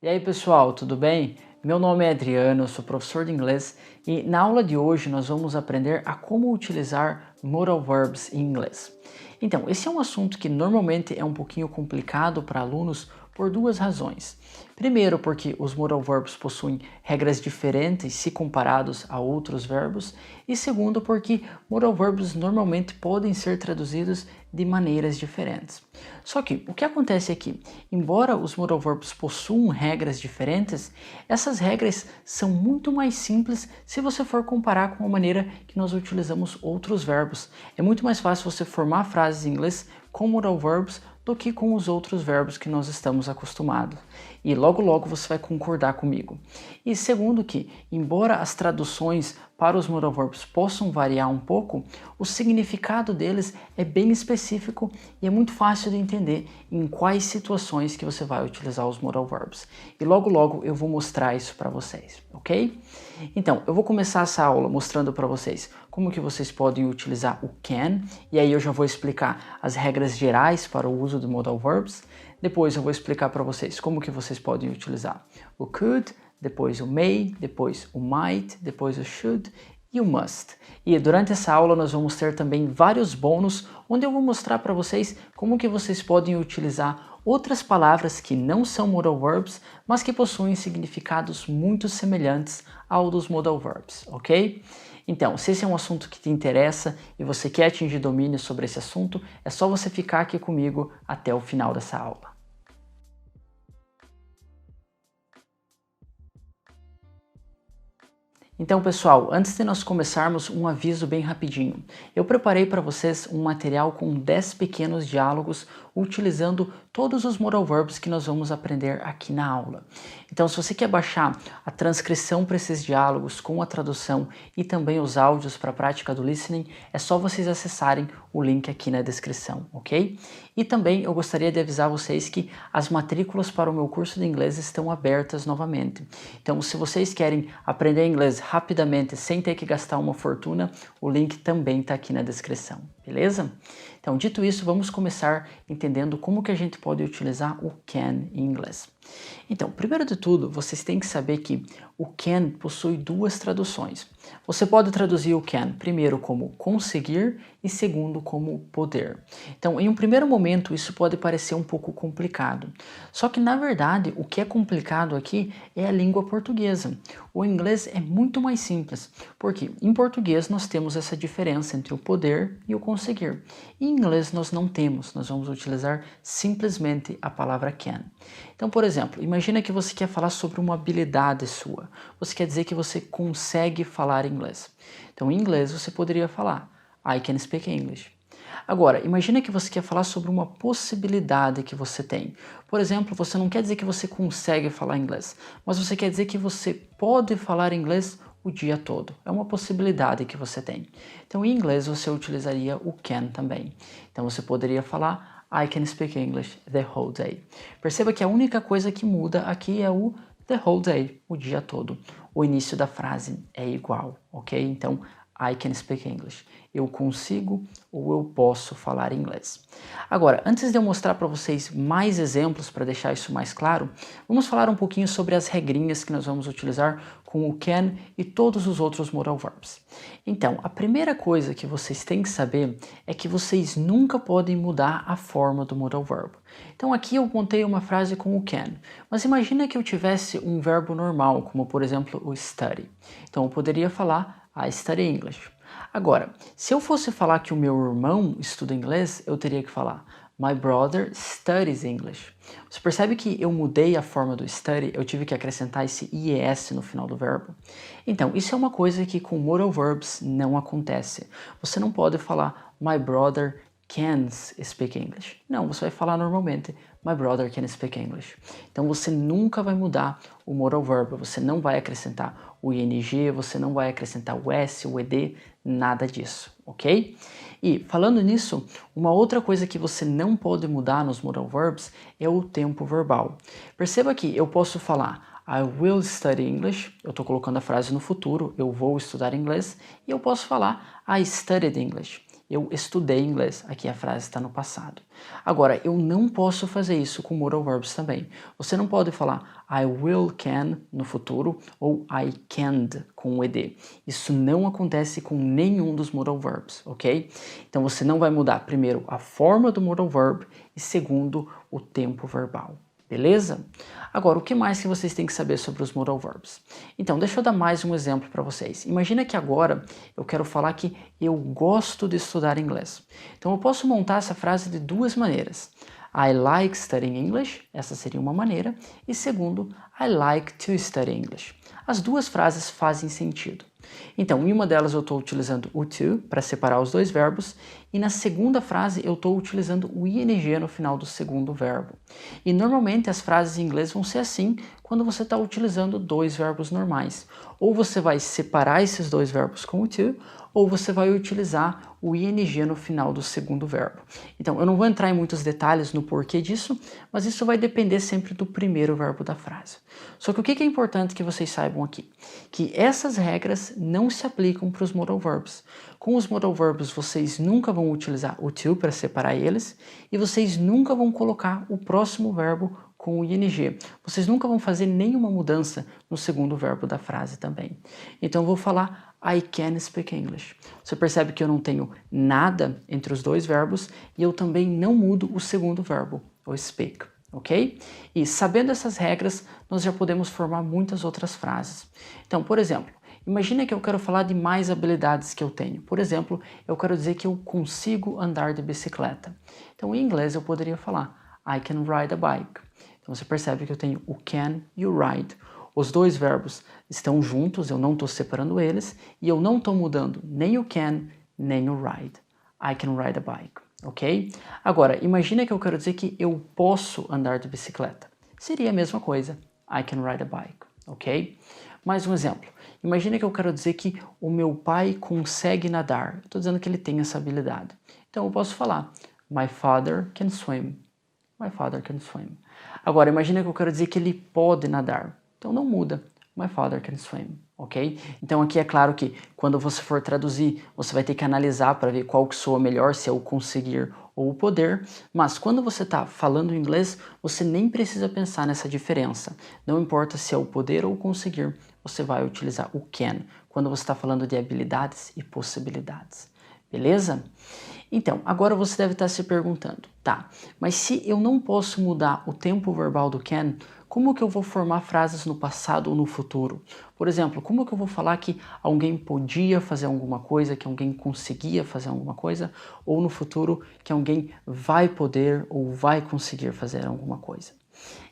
E aí pessoal, tudo bem? Meu nome é Adriano, eu sou professor de inglês e na aula de hoje nós vamos aprender a como utilizar modal verbs em inglês. Então, esse é um assunto que normalmente é um pouquinho complicado para alunos por duas razões. Primeiro, porque os modal verbs possuem regras diferentes se comparados a outros verbos, e segundo, porque modal verbs normalmente podem ser traduzidos de maneiras diferentes. Só que o que acontece aqui, embora os modal verbs possuam regras diferentes, essas regras são muito mais simples se você for comparar com a maneira que nós utilizamos outros verbos. É muito mais fácil você formar frases em inglês com modal verbs do que com os outros verbos que nós estamos acostumados. E logo logo você vai concordar comigo. E segundo que, embora as traduções para os modal verbs possam variar um pouco, o significado deles é bem específico e é muito fácil de entender em quais situações que você vai utilizar os modal verbs. E logo logo eu vou mostrar isso para vocês, ok? Então, eu vou começar essa aula mostrando para vocês como que vocês podem utilizar o can, e aí eu já vou explicar as regras gerais para o uso do modal verbs. Depois eu vou explicar para vocês como que vocês podem utilizar o could, depois o may, depois o might, depois o should e o must. E durante essa aula nós vamos ter também vários bônus, onde eu vou mostrar para vocês como que vocês podem utilizar outras palavras que não são modal verbs, mas que possuem significados muito semelhantes ao dos modal verbs, ok? Então, se esse é um assunto que te interessa e você quer atingir domínio sobre esse assunto, é só você ficar aqui comigo até o final dessa aula. Então, pessoal, antes de nós começarmos, um aviso bem rapidinho. Eu preparei para vocês um material com 10 pequenos diálogos utilizando todos os modal verbs que nós vamos aprender aqui na aula. Então, se você quer baixar a transcrição para esses diálogos com a tradução e também os áudios para a prática do listening, é só vocês acessarem o link aqui na descrição, ok? E também eu gostaria de avisar vocês que as matrículas para o meu curso de inglês estão abertas novamente. Então, se vocês querem aprender inglês rapidamente, sem ter que gastar uma fortuna, o link também está aqui na descrição, beleza? Então, dito isso, vamos começar entendendo como que a gente pode utilizar o can em inglês. Então, primeiro de tudo, vocês têm que saber que o can possui duas traduções. Você pode traduzir o can primeiro como conseguir e segundo como poder. Então, em um primeiro momento, isso pode parecer um pouco complicado. Só que, na verdade, o que é complicado aqui é a língua portuguesa. O inglês é muito mais simples, porque em português nós temos essa diferença entre o poder e o conseguir. Em inglês nós não temos, nós vamos utilizar simplesmente a palavra can. Então, por exemplo, imagina que você quer falar sobre uma habilidade sua. Você quer dizer que você consegue falar inglês. Então, em inglês você poderia falar I can speak English. Agora, imagina que você quer falar sobre uma possibilidade que você tem. Por exemplo, você não quer dizer que você consegue falar inglês, mas você quer dizer que você pode falar inglês o dia todo. É uma possibilidade que você tem. Então, em inglês, você utilizaria o can também. Então, você poderia falar I can speak English the whole day. Perceba que a única coisa que muda aqui é o the whole day, o dia todo. O início da frase é igual, ok? Então, I can speak English. Eu consigo ou eu posso falar inglês. Agora, antes de eu mostrar para vocês mais exemplos para deixar isso mais claro, vamos falar um pouquinho sobre as regrinhas que nós vamos utilizar com o can e todos os outros modal verbs. Então, a primeira coisa que vocês têm que saber é que vocês nunca podem mudar a forma do modal verb. Então aqui eu montei uma frase com o can, mas imagina que eu tivesse um verbo normal, como por exemplo o study. Então eu poderia falar I study English. Agora, se eu fosse falar que o meu irmão estuda inglês, eu teria que falar My brother studies English. Você percebe que eu mudei a forma do study, eu tive que acrescentar esse IES no final do verbo? Então, isso é uma coisa que com modal verbs não acontece. Você não pode falar My brother can speak English. Não, você vai falar normalmente My brother can speak English. Então você nunca vai mudar o modal verb, você não vai acrescentar o ing, você não vai acrescentar o s, o ed, nada disso, ok? E falando nisso, uma outra coisa que você não pode mudar nos modal verbs é o tempo verbal. Perceba que eu posso falar I will study English, eu estou colocando a frase no futuro, eu vou estudar inglês, e eu posso falar I studied English. eu estudei inglês. Aqui a frase está no passado. Agora, eu não posso fazer isso com modal verbs também. Você não pode falar I will can no futuro ou I can't com o ed. Isso não acontece com nenhum dos modal verbs, ok? Então você não vai mudar primeiro a forma do modal verb e segundo o tempo verbal. Beleza? Agora, o que mais que vocês têm que saber sobre os modal verbs? Então, deixa eu dar mais um exemplo para vocês. Imagina que agora eu quero falar que eu gosto de estudar inglês. Então, eu posso montar essa frase de duas maneiras. I like studying English, essa seria uma maneira, e segundo, I like to study English. As duas frases fazem sentido. Então, em uma delas eu estou utilizando o to para separar os dois verbos e na segunda frase eu estou utilizando o ing no final do segundo verbo. E normalmente as frases em inglês vão ser assim quando você está utilizando dois verbos normais. Ou você vai separar esses dois verbos com o to, ou você vai utilizar o ing no final do segundo verbo. Então, eu não vou entrar em muitos detalhes no porquê disso, mas isso vai depender sempre do primeiro verbo da frase. Só que o que é importante que vocês saibam aqui? Que essas regras não se aplicam para os modal verbs. Com os modal verbs, vocês nunca vão utilizar o to para separar eles e vocês nunca vão colocar o próximo verbo com o ing. Vocês nunca vão fazer nenhuma mudança no segundo verbo da frase também. Então, eu vou falar I can speak English. Você percebe que eu não tenho nada entre os dois verbos e eu também não mudo o segundo verbo, o speak, ok? E sabendo essas regras, nós já podemos formar muitas outras frases. Então, por exemplo, imagina que eu quero falar de mais habilidades que eu tenho. Por exemplo, eu quero dizer que eu consigo andar de bicicleta. Então, em inglês, eu poderia falar I can ride a bike. Então, você percebe que eu tenho o can e o ride. Os dois verbos estão juntos, eu não estou separando eles, e eu não estou mudando nem o can, nem o ride. I can ride a bike, ok? Agora, imagina que eu quero dizer que eu posso andar de bicicleta. Seria a mesma coisa, I can ride a bike, ok? Mais um exemplo. Imagina que eu quero dizer que o meu pai consegue nadar. Estou dizendo que ele tem essa habilidade. Então eu posso falar, my father can swim. My father can swim. Agora, imagina que eu quero dizer que ele pode nadar. Então não muda. My father can swim, ok? Então aqui é claro que quando você for traduzir, você vai ter que analisar para ver qual que soa melhor, se é o conseguir ou o poder, mas quando você está falando inglês, você nem precisa pensar nessa diferença. Não importa se é o poder ou o conseguir, você vai utilizar o can quando você está falando de habilidades e possibilidades. Beleza? Então, agora você deve estar se perguntando, tá, mas se eu não posso mudar o tempo verbal do can, como que eu vou formar frases no passado ou no futuro? Por exemplo, como que eu vou falar que alguém podia fazer alguma coisa, que alguém conseguia fazer alguma coisa, ou no futuro que alguém vai poder ou vai conseguir fazer alguma coisa?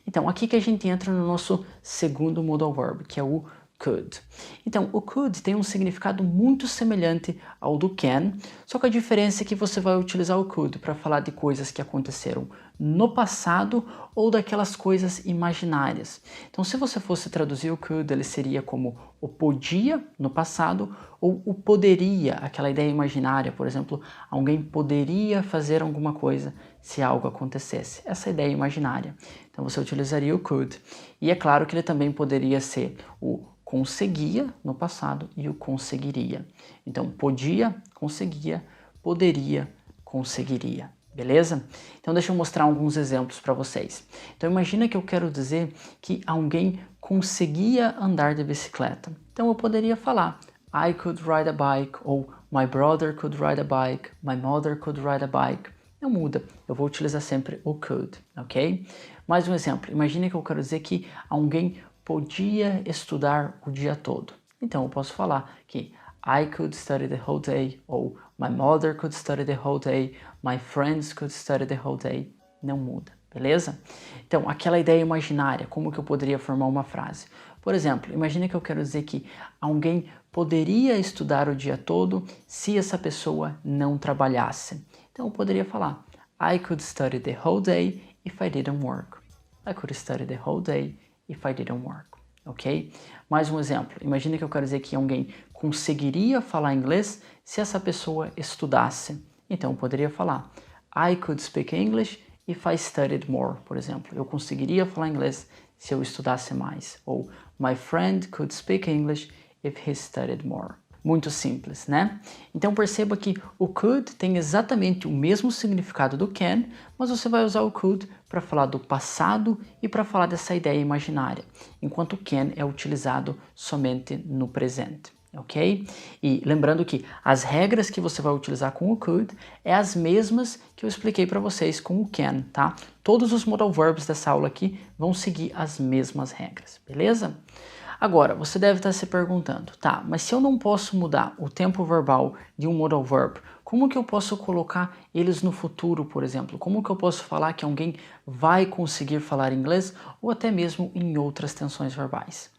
Então, aqui que a gente entra no nosso segundo modal verb, que é o could. Então, o could tem um significado muito semelhante ao do can, só que a diferença é que você vai utilizar o could para falar de coisas que aconteceram no passado ou daquelas coisas imaginárias. Então, se você fosse traduzir o could, ele seria como o podia no passado ou o poderia, aquela ideia imaginária, por exemplo, alguém poderia fazer alguma coisa se algo acontecesse. Essa ideia imaginária. Então, você utilizaria o could. E é claro que ele também poderia ser o conseguia no passado e o conseguiria. Então, podia, conseguia, poderia, conseguiria. Beleza? Então, deixa eu mostrar alguns exemplos para vocês. Então, imagina que eu quero dizer que alguém conseguia andar de bicicleta. Então, eu poderia falar I could ride a bike ou my brother could ride a bike, my mother could ride a bike. Não muda, eu vou utilizar sempre o could, ok? Mais um exemplo. Imagina que eu quero dizer que alguém podia estudar o dia todo. Então, eu posso falar que I could study the whole day, ou my mother could study the whole day, my friends could study the whole day. Não muda, beleza? Então, aquela ideia imaginária, como que eu poderia formar uma frase? Por exemplo, imagine que eu quero dizer que alguém poderia estudar o dia todo se essa pessoa não trabalhasse. Então, eu poderia falar I could study the whole day if I didn't work. I could study the whole day if I didn't work, ok? Mais um exemplo. Imagina que eu quero dizer que alguém conseguiria falar inglês se essa pessoa estudasse. Então, eu poderia falar I could speak English if I studied more, por exemplo. Eu conseguiria falar inglês se eu estudasse mais. Ou My friend could speak English if he studied more. Muito simples, né? Então perceba que o could tem exatamente o mesmo significado do can, mas você vai usar o could para falar do passado e para falar dessa ideia imaginária, enquanto o can é utilizado somente no presente. Ok? E lembrando que as regras que você vai utilizar com o could é as mesmas que eu expliquei para vocês com o can, tá? Todos os modal verbs dessa aula aqui vão seguir as mesmas regras, beleza? Agora, você deve estar se perguntando, tá, mas se eu não posso mudar o tempo verbal de um modal verb, como que eu posso colocar eles no futuro, por exemplo? Como que eu posso falar que alguém vai conseguir falar inglês ou até mesmo em outras tensões verbais?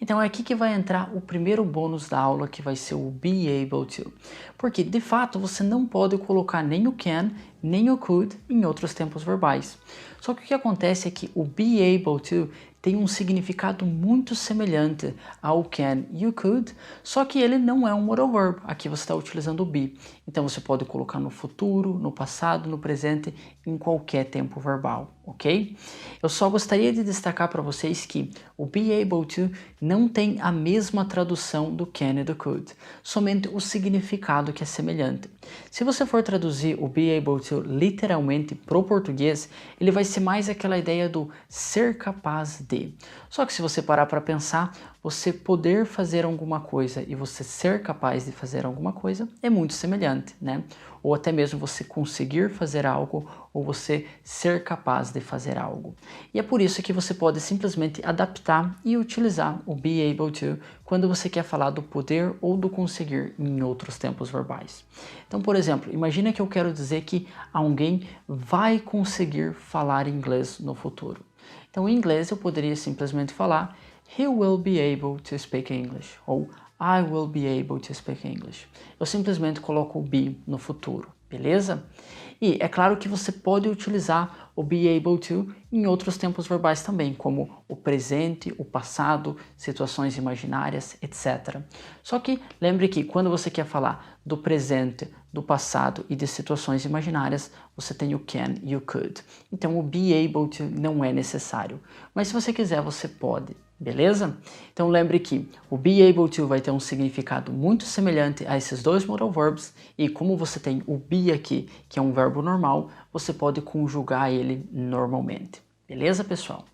Então é aqui que vai entrar o primeiro bônus da aula, que vai ser o be able to. Porque, de fato, você não pode colocar nem o can, nem o could em outros tempos verbais. Só que o que acontece é que o be able to tem um significado muito semelhante ao can e o could, só que ele não é um modal verb. Aqui você está utilizando o be. Então você pode colocar no futuro, no passado, no presente, em qualquer tempo verbal, ok? Eu só gostaria de destacar para vocês que o be able to não tem a mesma tradução do can e do could, somente o significado que é semelhante. Se você for traduzir o be able to literalmente para o português, ele vai ser mais aquela ideia do ser capaz de. Só que se você parar para pensar, você poder fazer alguma coisa e você ser capaz de fazer alguma coisa é muito semelhante, né? Ou até mesmo você conseguir fazer algo ou você ser capaz de fazer algo. E é por isso que você pode simplesmente adaptar e utilizar o be able to quando você quer falar do poder ou do conseguir em outros tempos verbais. Então, por exemplo, imagina que eu quero dizer que alguém vai conseguir falar inglês no futuro. Então, em inglês eu poderia simplesmente falar He will be able to speak English ou I will be able to speak English. Eu simplesmente coloco o be no futuro, beleza? E é claro que você pode utilizar o be able to em outros tempos verbais também, como o presente, o passado, situações imaginárias, etc. Só que lembre que quando você quer falar do presente, do passado e de situações imaginárias, você tem o can e o could. Então o be able to não é necessário, mas se você quiser, você pode. Beleza? Então lembre que o be able to vai ter um significado muito semelhante a esses dois modal verbs e como você tem o be aqui, que é um verbo normal, você pode conjugar ele normalmente. Beleza, pessoal?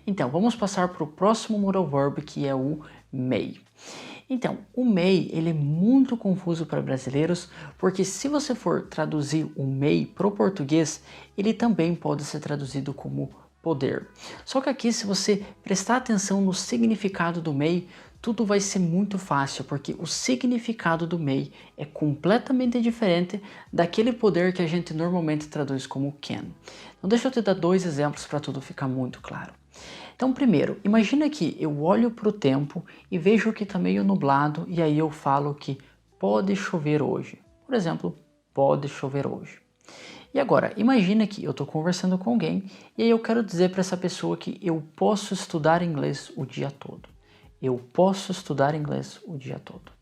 Então, vamos passar para o próximo modal verb, que é o may. Então, o may, ele é muito confuso para brasileiros, porque se você for traduzir o may para o português, ele também pode ser traduzido como poder. Só que aqui, se você prestar atenção no significado do may, tudo vai ser muito fácil, porque o significado do may é completamente diferente daquele poder que a gente normalmente traduz como can. Então deixa eu te dar dois exemplos para tudo ficar muito claro. Então primeiro, imagina que eu olho para o tempo e vejo que está meio nublado e aí eu falo que pode chover hoje. Por exemplo, pode chover hoje. E agora, imagina que eu estou conversando com alguém e aí eu quero dizer para essa pessoa que eu posso estudar inglês o dia todo. Eu posso estudar inglês o dia todo.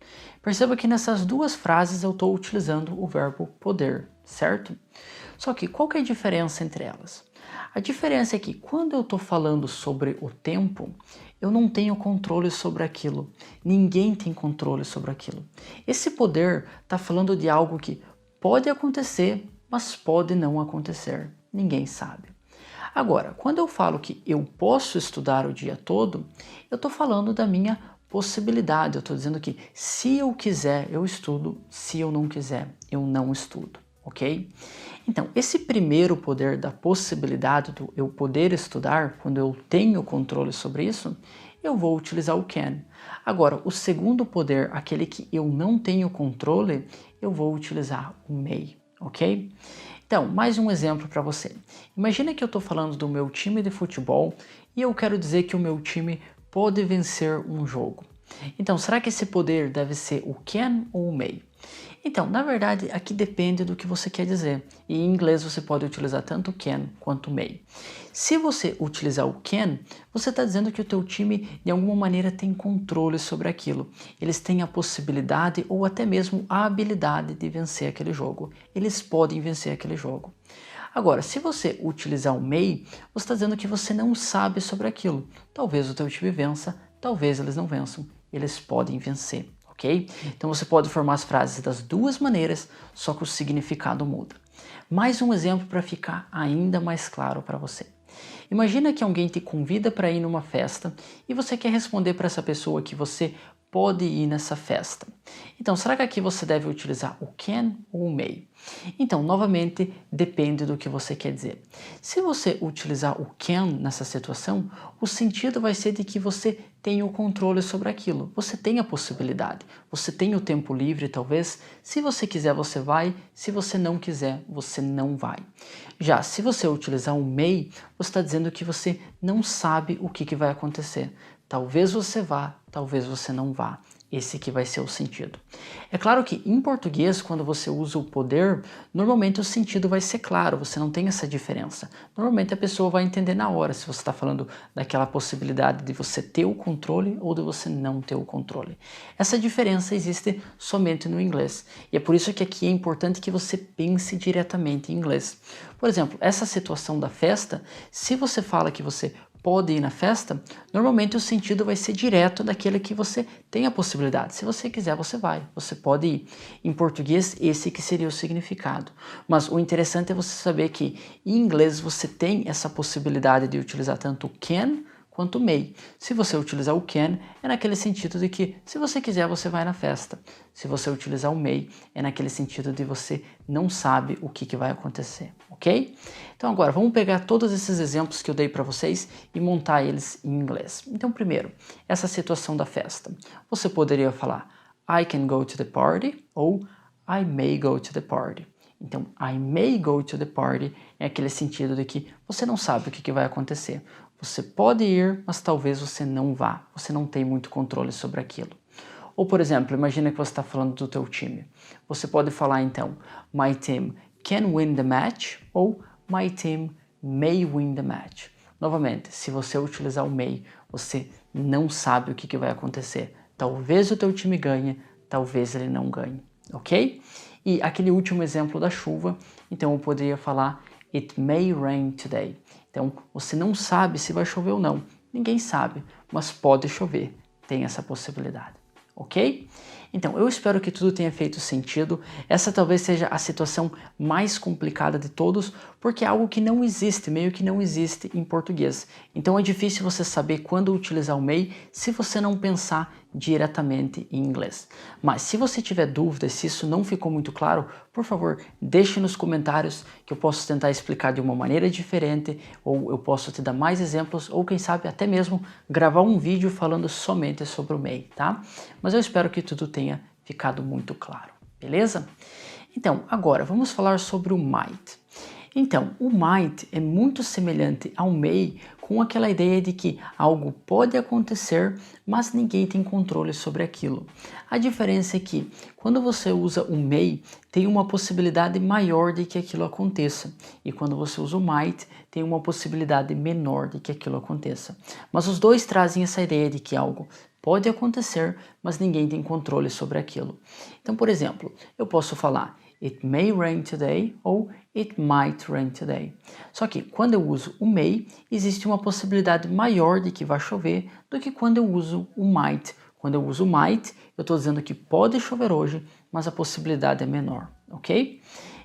Perceba que nessas duas frases eu estou utilizando o verbo poder, certo? Só que qual que é a diferença entre elas? A diferença é que quando eu estou falando sobre o tempo, eu não tenho controle sobre aquilo. Ninguém tem controle sobre aquilo. Esse poder está falando de algo que pode acontecer, mas pode não acontecer. Ninguém sabe. Agora, quando eu falo que eu posso estudar o dia todo, eu estou falando da minha possibilidade. Eu estou dizendo que se eu quiser, eu estudo. Se eu não quiser, eu não estudo. Ok? Então, esse primeiro poder da possibilidade do eu poder estudar, quando eu tenho controle sobre isso, eu vou utilizar o can. Agora, o segundo poder, aquele que eu não tenho controle, eu vou utilizar o may, ok? Então, mais um exemplo para você. Imagina que eu estou falando do meu time de futebol e eu quero dizer que o meu time pode vencer um jogo. Então, será que esse poder deve ser o can ou o may? Então, na verdade, aqui depende do que você quer dizer. E em inglês você pode utilizar tanto can quanto may. Se você utilizar o can, você está dizendo que o teu time de alguma maneira tem controle sobre aquilo. Eles têm a possibilidade ou até mesmo a habilidade de vencer aquele jogo. Eles podem vencer aquele jogo. Agora, se você utilizar o may, você está dizendo que você não sabe sobre aquilo. Talvez o teu time vença, talvez eles não vençam. Eles podem vencer. ok? Então você pode formar as frases das duas maneiras, só que o significado muda. Mais um exemplo para ficar ainda mais claro para você. Imagina que alguém te convida para ir numa festa e você quer responder para essa pessoa que você pode ir nessa festa. Então, será que aqui você deve utilizar o can ou o may? Então, novamente, depende do que você quer dizer. Se você utilizar o can nessa situação, o sentido vai ser de que você tem o controle sobre aquilo. Você tem a possibilidade. Você tem o tempo livre, talvez. Se você quiser, você vai. Se você não quiser, você não vai. Já se você utilizar o may, você está dizendo que você não sabe o que vai acontecer. Talvez você vá, talvez você não vá. Esse que vai ser o sentido. É claro que em português, quando você usa o poder, normalmente o sentido vai ser claro, você não tem essa diferença. Normalmente a pessoa vai entender na hora se você está falando daquela possibilidade de você ter o controle ou de você não ter o controle. Essa diferença existe somente no inglês. E é por isso que aqui é importante que você pense diretamente em inglês. Por exemplo, essa situação da festa, se você fala que você pode ir na festa, normalmente o sentido vai ser direto daquele que você tem a possibilidade. Se você quiser, você vai, você pode ir. Em português, esse que seria o significado. Mas o interessante é você saber que em inglês você tem essa possibilidade de utilizar tanto o can quanto o may. Se você utilizar o can, é naquele sentido de que se você quiser, você vai na festa. Se você utilizar o may, é naquele sentido de você não sabe o que vai acontecer, ok? Então agora, vamos pegar todos esses exemplos que eu dei para vocês e montar eles em inglês. Então primeiro, essa situação da festa. Você poderia falar I can go to the party ou I may go to the party. Então, I may go to the party é aquele sentido de que você não sabe o que vai acontecer. Você pode ir, mas talvez você não vá. Você não tem muito controle sobre aquilo. Ou, por exemplo, imagina que você está falando do teu time. Você pode falar, então, my team can win the match ou my team may win the match. Novamente, se você utilizar o may, você não sabe o que vai acontecer. Talvez o teu time ganhe, talvez ele não ganhe, ok? E aquele último exemplo da chuva, então eu poderia falar it may rain today. Então, você não sabe se vai chover ou não. Ninguém sabe, mas pode chover. Tem essa possibilidade, ok? Então, eu espero que tudo tenha feito sentido. Essa talvez seja a situação mais complicada de todos, porque é algo que não existe, meio que não existe em português. Então é difícil você saber quando utilizar o may se você não pensar diretamente em inglês. Mas se você tiver dúvidas, se isso não ficou muito claro, por favor, deixe nos comentários que eu posso tentar explicar de uma maneira diferente, ou eu posso te dar mais exemplos, ou quem sabe até mesmo gravar um vídeo falando somente sobre o may, tá? Mas eu espero que tudo tenha ficado muito claro, beleza? Então, agora vamos falar sobre o might. Então, o might é muito semelhante ao may com aquela ideia de que algo pode acontecer, mas ninguém tem controle sobre aquilo. A diferença é que quando você usa o may, tem uma possibilidade maior de que aquilo aconteça. E quando você usa o might, tem uma possibilidade menor de que aquilo aconteça. Mas os dois trazem essa ideia de que algo pode acontecer, mas ninguém tem controle sobre aquilo. Então, por exemplo, eu posso falar it may rain today ou it might rain today. Só que quando eu uso o may, existe uma possibilidade maior de que vai chover do que quando eu uso o might. Quando eu uso o might, eu estou dizendo que pode chover hoje, mas a possibilidade é menor, ok?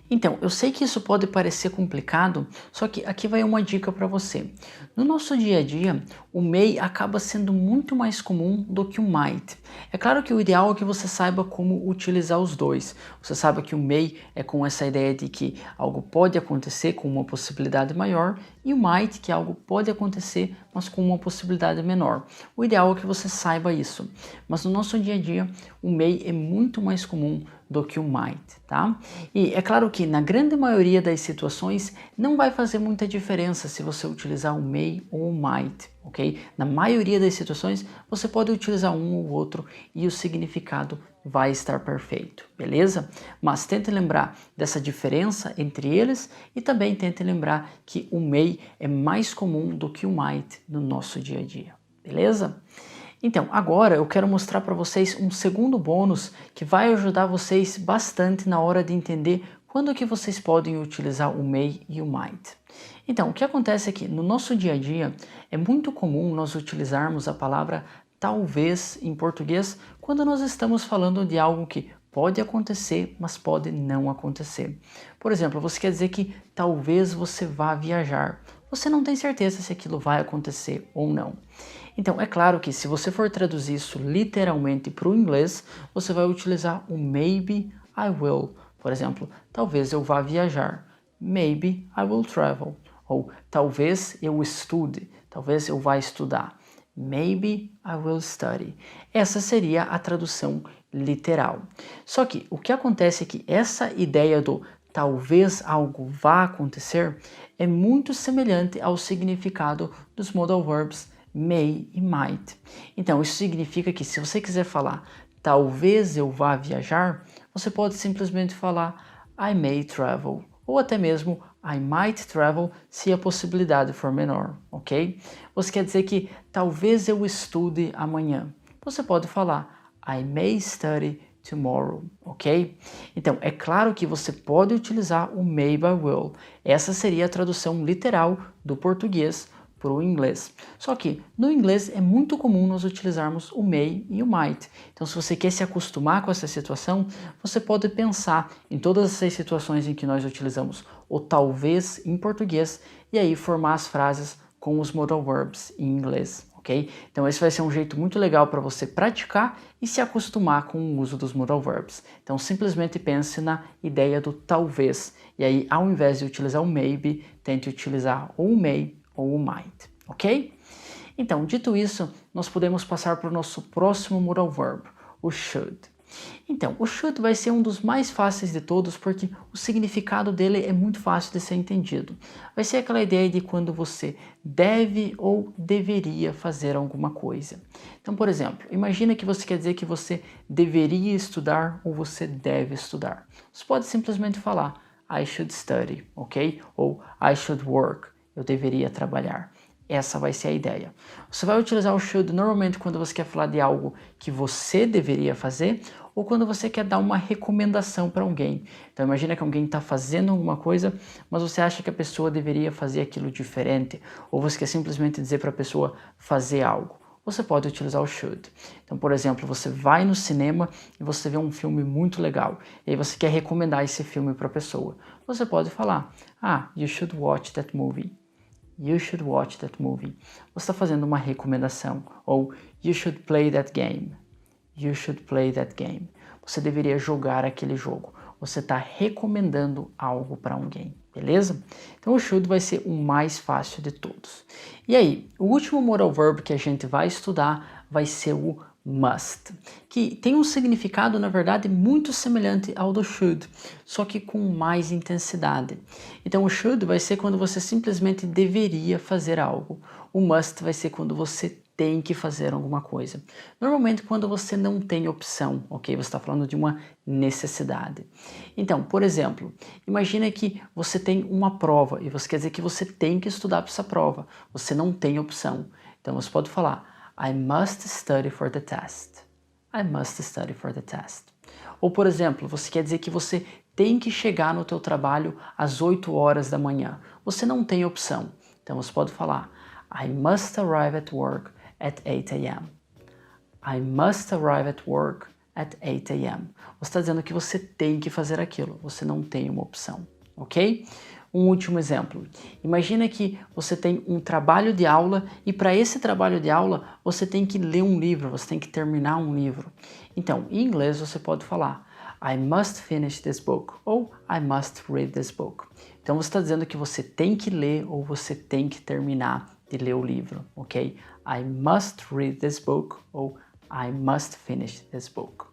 Então, eu sei que isso pode parecer complicado, só que aqui vai uma dica para você. No nosso dia a dia, o may acaba sendo muito mais comum do que o might. É claro que o ideal é que você saiba como utilizar os dois. Você sabe que o may é com essa ideia de que algo pode acontecer com uma possibilidade maior, e o might, que algo pode acontecer, mas com uma possibilidade menor. O ideal é que você saiba isso. Mas no nosso dia a dia, o may é muito mais comum do que o might, tá? E é claro que na grande maioria das situações não vai fazer muita diferença se você utilizar o may ou o might, ok? Na maioria das situações você pode utilizar um ou outro e o significado vai estar perfeito, beleza? Mas tente lembrar dessa diferença entre eles e também tente lembrar que o may é mais comum do que o might no nosso dia a dia, beleza? Então, agora eu quero mostrar para vocês um segundo bônus que vai ajudar vocês bastante na hora de entender quando que vocês podem utilizar o may e o might. Então, o que acontece é que no nosso dia a dia é muito comum nós utilizarmos a palavra talvez em português quando nós estamos falando de algo que pode acontecer, mas pode não acontecer. Por exemplo, você quer dizer que talvez você vá viajar. Você não tem certeza se aquilo vai acontecer ou não. Então, é claro que se você for traduzir isso literalmente para o inglês, você vai utilizar o maybe I will. Por exemplo, talvez eu vá viajar. Maybe I will travel. Ou talvez eu estude. Talvez eu vá estudar. Maybe I will study. Essa seria a tradução literal. Só que o que acontece é que essa ideia do talvez algo vá acontecer é muito semelhante ao significado dos modal verbs may e might. Então, isso significa que se você quiser falar talvez eu vá viajar, você pode simplesmente falar I may travel, ou até mesmo I might travel se a possibilidade for menor, ok? Você quer dizer que talvez eu estude amanhã. Você pode falar I may study tomorrow, ok? Então, é claro que você pode utilizar o may by will. Essa seria a tradução literal do português para o inglês. Só que no inglês é muito comum nós utilizarmos o may e o might. Então, se você quer se acostumar com essa situação, você pode pensar em todas essas situações em que nós utilizamos o talvez em português e aí formar as frases com os modal verbs em inglês, ok? Então, esse vai ser um jeito muito legal para você praticar e se acostumar com o uso dos modal verbs. Então, simplesmente pense na ideia do talvez e aí, ao invés de utilizar o maybe, tente utilizar ou o may ou o might, ok? Então, dito isso, nós podemos passar para o nosso próximo modal verb, o should. Então, o should vai ser um dos mais fáceis de todos porque o significado dele é muito fácil de ser entendido. Vai ser aquela ideia de quando você deve ou deveria fazer alguma coisa. Então, por exemplo, imagina que você quer dizer que você deveria estudar ou você deve estudar. Você pode simplesmente falar I should study, ok? Ou I should work. Eu deveria trabalhar. Essa vai ser a ideia. Você vai utilizar o should normalmente quando você quer falar de algo que você deveria fazer ou quando você quer dar uma recomendação para alguém. Então imagina que alguém está fazendo alguma coisa, mas você acha que a pessoa deveria fazer aquilo diferente ou você quer simplesmente dizer para a pessoa fazer algo. Você pode utilizar o should. Então, por exemplo, você vai no cinema e você vê um filme muito legal e aí você quer recomendar esse filme para a pessoa. Você pode falar, you should watch that movie. You should watch that movie. Você está fazendo uma recomendação. Ou you should play that game. You should play that game. Você deveria jogar aquele jogo. Você está recomendando algo para alguém, beleza? Então o should vai ser o mais fácil de todos. E aí, o último modal verb que a gente vai estudar vai ser o must, que tem um significado, na verdade, muito semelhante ao do should, só que com mais intensidade. Então o should vai ser quando você simplesmente deveria fazer algo. O must vai ser quando você tem que fazer alguma coisa. Normalmente quando você não tem opção, ok? Você está falando de uma necessidade. Então, por exemplo, imagina que você tem uma prova e você quer dizer que você tem que estudar para essa prova. Você não tem opção. Então você pode falar I must study for the test. I must study for the test. Ou, por exemplo, você quer dizer que você tem que chegar no teu trabalho às 8 horas da manhã. Você não tem opção. Então você pode falar I must arrive at work at 8 a.m. I must arrive at work at 8 a.m. Você está dizendo que você tem que fazer aquilo. Você não tem uma opção, ok? Um último exemplo. Imagina que você tem um trabalho de aula e para esse trabalho de aula você tem que ler um livro, você tem que terminar um livro. Então, em inglês você pode falar I must finish this book ou I must read this book. Então você está dizendo que você tem que ler ou você tem que terminar de ler o livro, ok? I must read this book ou I must finish this book.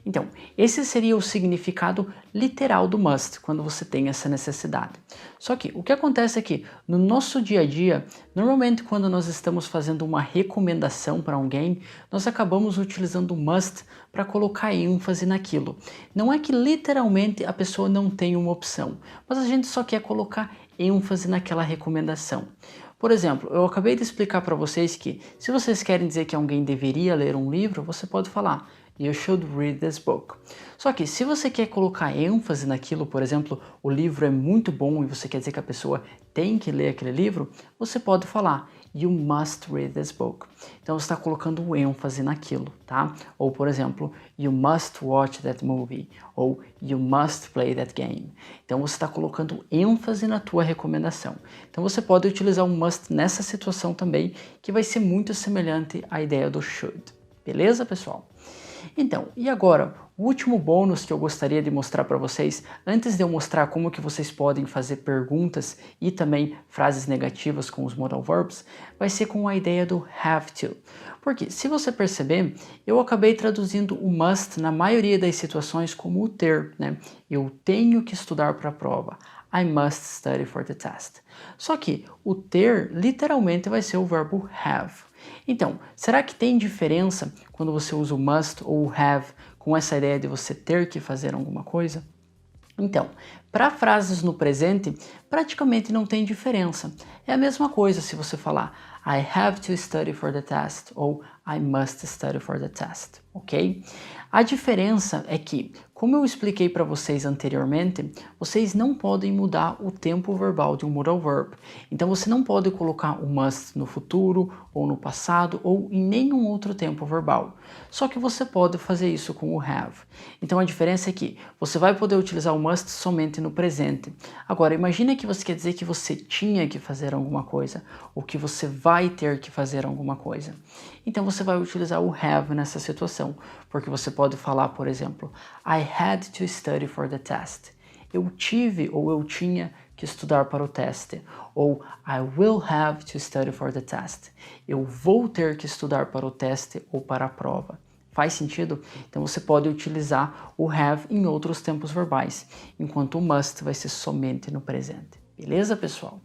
Então, esse seria o significado literal do must, quando você tem essa necessidade. Só que o que acontece é que no nosso dia a dia, normalmente quando nós estamos fazendo uma recomendação para alguém, nós acabamos utilizando o must para colocar ênfase naquilo. Não é que literalmente a pessoa não tem uma opção, mas a gente só quer colocar ênfase naquela recomendação. Por exemplo, eu acabei de explicar para vocês que se vocês querem dizer que alguém deveria ler um livro, você pode falar You should read this book. Só que se você quer colocar ênfase naquilo, por exemplo, o livro é muito bom e você quer dizer que a pessoa tem que ler aquele livro, você pode falar You must read this book. Então você está colocando ênfase naquilo, tá? Ou, por exemplo, You must watch that movie. Ou You must play that game. Então você está colocando ênfase na tua recomendação. Então você pode utilizar o must nessa situação também, que vai ser muito semelhante à ideia do should. Beleza, pessoal? Então, e agora, o último bônus que eu gostaria de mostrar para vocês, antes de eu mostrar como que vocês podem fazer perguntas e também frases negativas com os modal verbs, vai ser com a ideia do have to. Porque, se você perceber, eu acabei traduzindo o must na maioria das situações como o ter, né? Eu tenho que estudar para a prova. I must study for the test. Só que o ter literalmente vai ser o verbo have. Então, será que tem diferença quando você usa o must ou o have com essa ideia de você ter que fazer alguma coisa? Então, para frases no presente, praticamente não tem diferença. É a mesma coisa se você falar I have to study for the test ou I must study for the test, ok? A diferença é que, como eu expliquei para vocês anteriormente, vocês não podem mudar o tempo verbal de um modal verb. Então você não pode colocar o must no futuro, ou no passado, ou em nenhum outro tempo verbal. Só que você pode fazer isso com o have. Então a diferença é que você vai poder utilizar o must somente no presente. Agora, imagine que você quer dizer que você tinha que fazer alguma coisa, ou que você vai ter que fazer alguma coisa. Então você vai utilizar o have nessa situação, porque você pode falar, por exemplo, I had to study for the test. Eu tive ou eu tinha que estudar para o teste. Ou I will have to study for the test. Eu vou ter que estudar para o teste ou para a prova. Faz sentido? Então você pode utilizar o have em outros tempos verbais, enquanto o must vai ser somente no presente. Beleza, pessoal?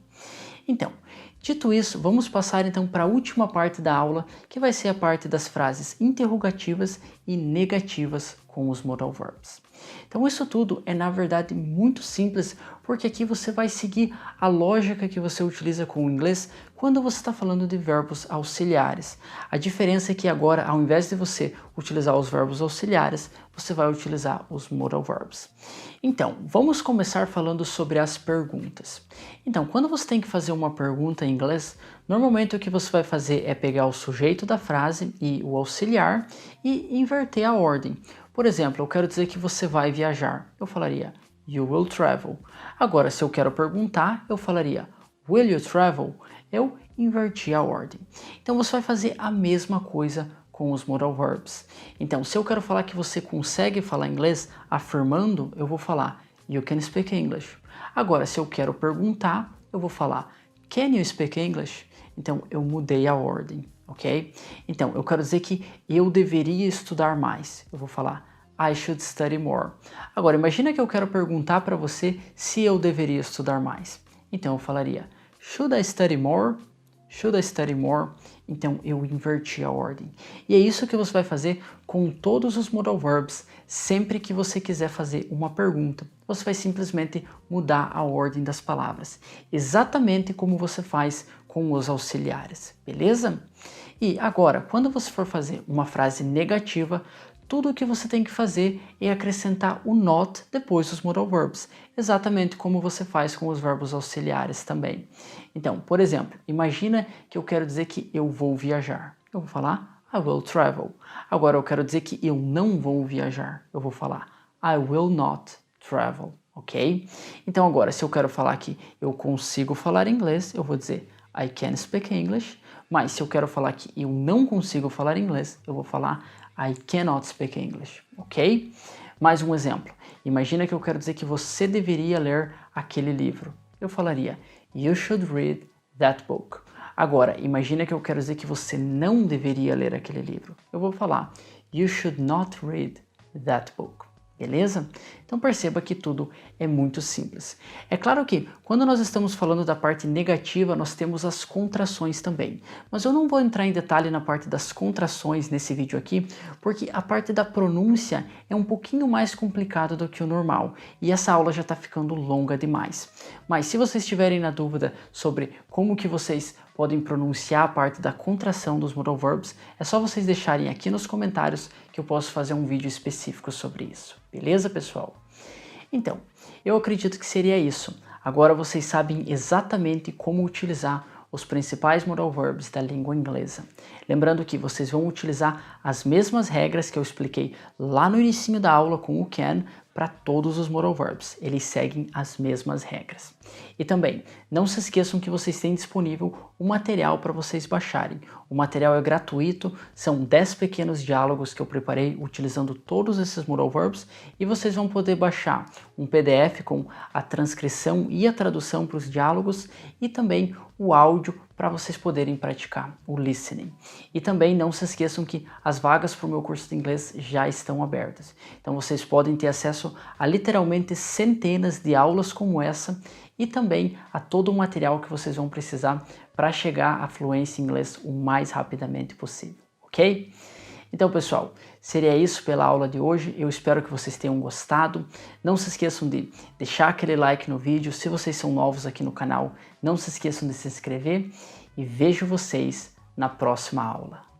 Então, dito isso, vamos passar então para a última parte da aula, que vai ser a parte das frases interrogativas e negativas com os modal verbs. Então isso tudo é na verdade muito simples, porque aqui você vai seguir a lógica que você utiliza com o inglês quando você está falando de verbos auxiliares. A diferença é que agora, ao invés de você utilizar os verbos auxiliares, você vai utilizar os modal verbs. Então, vamos começar falando sobre as perguntas. Então, quando você tem que fazer uma pergunta em inglês, normalmente o que você vai fazer é pegar o sujeito da frase e o auxiliar e inverter a ordem. Por exemplo, eu quero dizer que você vai viajar. Eu falaria, you will travel. Agora, se eu quero perguntar, eu falaria, will you travel? Eu inverti a ordem. Então, você vai fazer a mesma coisa com os modal verbs. Então, se eu quero falar que você consegue falar inglês afirmando, eu vou falar, you can speak English. Agora, se eu quero perguntar, eu vou falar, can you speak English? Então, eu mudei a ordem. Ok? Então, eu quero dizer que eu deveria estudar mais. Eu vou falar, I should study more. Agora, imagina que eu quero perguntar para você se eu deveria estudar mais. Então, eu falaria, should I study more? Should I study more? Então, eu inverti a ordem. E é isso que você vai fazer com todos os modal verbs, sempre que você quiser fazer uma pergunta. Você vai simplesmente mudar a ordem das palavras, exatamente como você faz com os auxiliares, beleza? E agora, quando você for fazer uma frase negativa, tudo o que você tem que fazer é acrescentar o not depois dos modal verbs, exatamente como você faz com os verbos auxiliares também. Então, por exemplo, imagina que eu quero dizer que eu vou viajar. Eu vou falar I will travel. Agora eu quero dizer que eu não vou viajar. Eu vou falar I will not travel, ok? Então agora, se eu quero falar que eu consigo falar inglês, eu vou dizer I can speak English. Mas se eu quero falar que eu não consigo falar inglês, eu vou falar I cannot speak English, ok? Mais um exemplo. Imagina que eu quero dizer que você deveria ler aquele livro. Eu falaria You should read that book. Agora, imagina que eu quero dizer que você não deveria ler aquele livro. Eu vou falar You should not read that book. Beleza? Então Então perceba que tudo é muito simples. É claro que quando nós estamos falando da parte negativa, nós temos as contrações também. Mas eu não vou entrar em detalhe na parte das contrações nesse vídeo aqui, porque a parte da pronúncia é um pouquinho mais complicado do que o normal. E essa aula já está ficando longa demais. Mas se vocês estiverem na dúvida sobre como que vocês podem pronunciar a parte da contração dos modal verbs, é só vocês deixarem aqui nos comentários que eu posso fazer um vídeo específico sobre isso. Beleza, pessoal? Então, eu acredito que seria isso. Agora vocês sabem exatamente como utilizar os principais modal verbs da língua inglesa. Lembrando que vocês vão utilizar as mesmas regras que eu expliquei lá no início da aula com o can para todos os modal verbs. Eles seguem as mesmas regras. E também, não se esqueçam que vocês têm disponível um material para vocês baixarem. O material é gratuito, são 10 pequenos diálogos que eu preparei utilizando todos esses modal verbs e vocês vão poder baixar um PDF com a transcrição e a tradução para os diálogos e também o áudio para vocês poderem praticar o listening. E também não se esqueçam que as vagas para o meu curso de inglês já estão abertas. Então vocês podem ter acesso a literalmente centenas de aulas como essa e também a todo o material que vocês vão precisar para chegar à fluência em inglês o mais rapidamente possível, ok? Então, pessoal, seria isso pela aula de hoje. Eu espero que vocês tenham gostado. Não se esqueçam de deixar aquele like no vídeo. Se vocês são novos aqui no canal, não se esqueçam de se inscrever e vejo vocês na próxima aula.